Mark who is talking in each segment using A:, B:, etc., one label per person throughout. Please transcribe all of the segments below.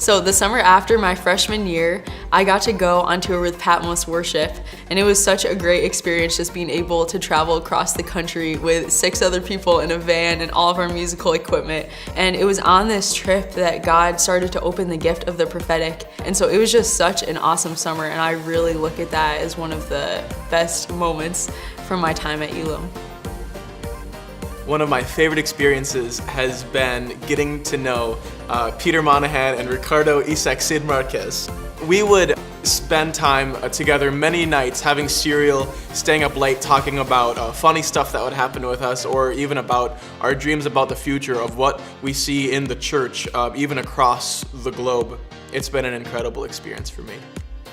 A: So the summer after my freshman year, I got to go on tour with Patmos Worship, and it was such a great experience just being able to travel across the country with 6 other people in a van and all of our musical equipment. And it was on this trip that God started to open the gift of the prophetic. And so it was just such an awesome summer, and I really look at that as one of the best moments from my time at Elam.
B: One of my favorite experiences has been getting to know Peter Monahan and Ricardo Isaac Sid Marquez. We would spend time together many nights having cereal, staying up late talking about funny stuff that would happen with us, or even about our dreams about the future of what we see in the church, even across the globe. It's been an incredible experience for me.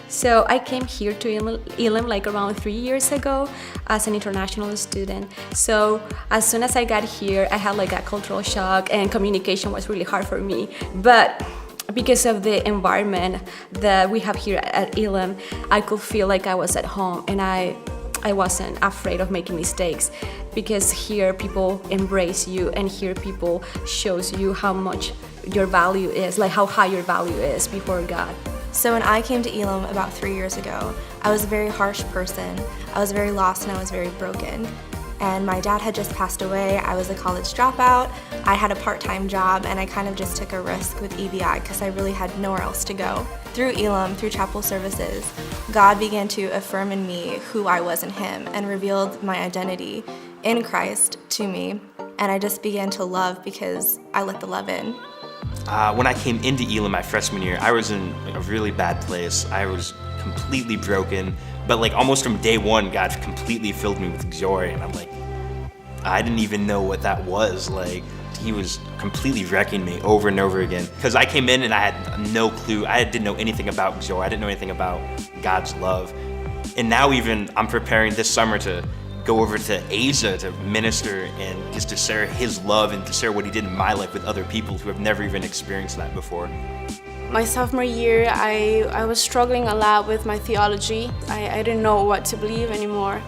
C: So I came here to Elam like around 3 years ago as an international student. So as soon as I got here, I had like a cultural shock, and communication was really hard for me. But because of the environment that we have here at Elam, I could feel like I was at home, and I wasn't afraid of making mistakes, because here people embrace you, and here people shows you how much your value is, like how high your value is before God.
D: So when I came to Elam about 3 years ago, I was a very harsh person. I was very lost and I was very broken. And my dad had just passed away. I was a college dropout. I had a part-time job, and I kind of just took a risk with EBIC because I really had nowhere else to go. Through Elam, through chapel services, God began to affirm in me who I was in Him and revealed my identity in Christ to me. And I just began to love because I let the love in.
E: When I came into Elam my freshman year, I was in a really bad place. I was completely broken, but like almost from day one, God completely filled me with joy, and I'm like, I didn't even know what that was. Like, He was completely wrecking me over and over again. Because I came in and I had no clue. I didn't know anything about joy. I didn't know anything about God's love. And now even I'm preparing this summer to go over to Asia to minister and just to share His love and to share what He did in my life with other people who have never even experienced that before.
F: My sophomore year, I was struggling a lot with my theology. I didn't know what to believe anymore.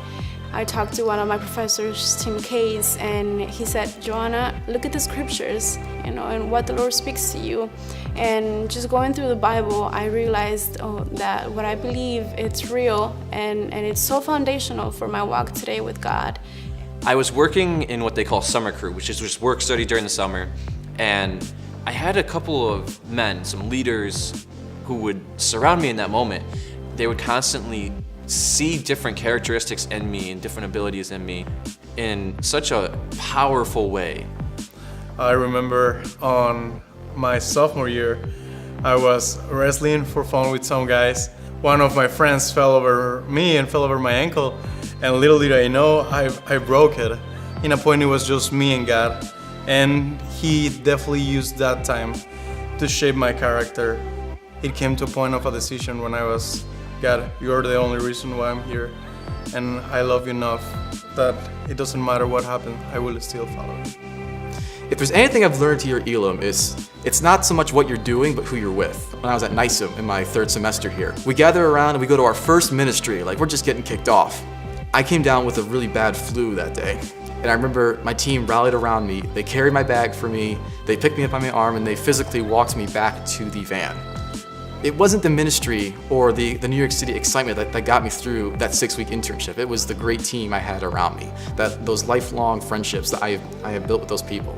F: I talked to one of my professors, Tim Case, and he said, Joanna, look at the scriptures, and what the Lord speaks to you. And just going through the Bible, I realized that what I believe, it's real, and it's so foundational for my walk today with God.
G: I was working in what they call summer crew, which is just work study during the summer, and I had a couple of men, some leaders, who would surround me in that moment. They would constantly see different characteristics in me and different abilities in me in such a powerful way.
H: I remember on my sophomore year, I was wrestling for fun with some guys. One of my friends fell over me and fell over my ankle, and little did I know, I broke it. In a point, it was just me and God, and He definitely used that time to shape my character. It came to a point of a decision when I was, God, you're the only reason why I'm here, and I love you enough that it doesn't matter what happens, I will still follow you.
I: If there's anything I've learned here at Elam, it's not so much what you're doing, but who you're with. When I was at NYSUM in my 3rd semester here, we gather around and we go to our first ministry, like we're just getting kicked off. I came down with a really bad flu that day, and I remember my team rallied around me. They carried my bag for me, they picked me up on my arm, and they physically walked me back to the van. It wasn't the ministry or the New York City excitement that got me through that 6-week internship. It was the great team I had around me, those lifelong friendships that I have built with those people.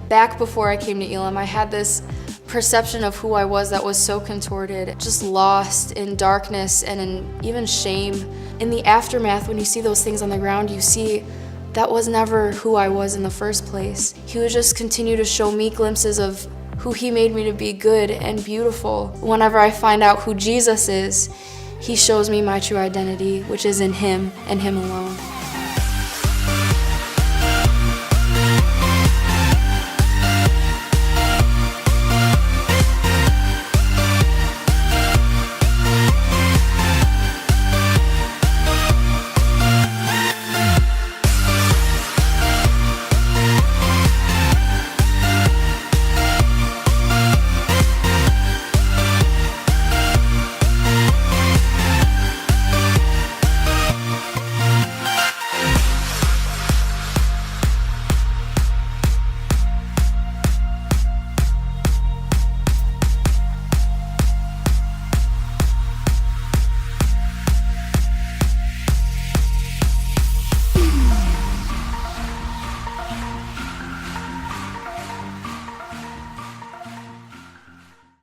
A: Back before I came to Elam, I had this perception of who I was that was so contorted, just lost in darkness and in even shame. In the aftermath, when you see those things on the ground, you see that was never who I was in the first place. He would just continue to show me glimpses of who He made me to be, good and beautiful. Whenever I find out who Jesus is, He shows me my true identity, which is in Him and Him alone.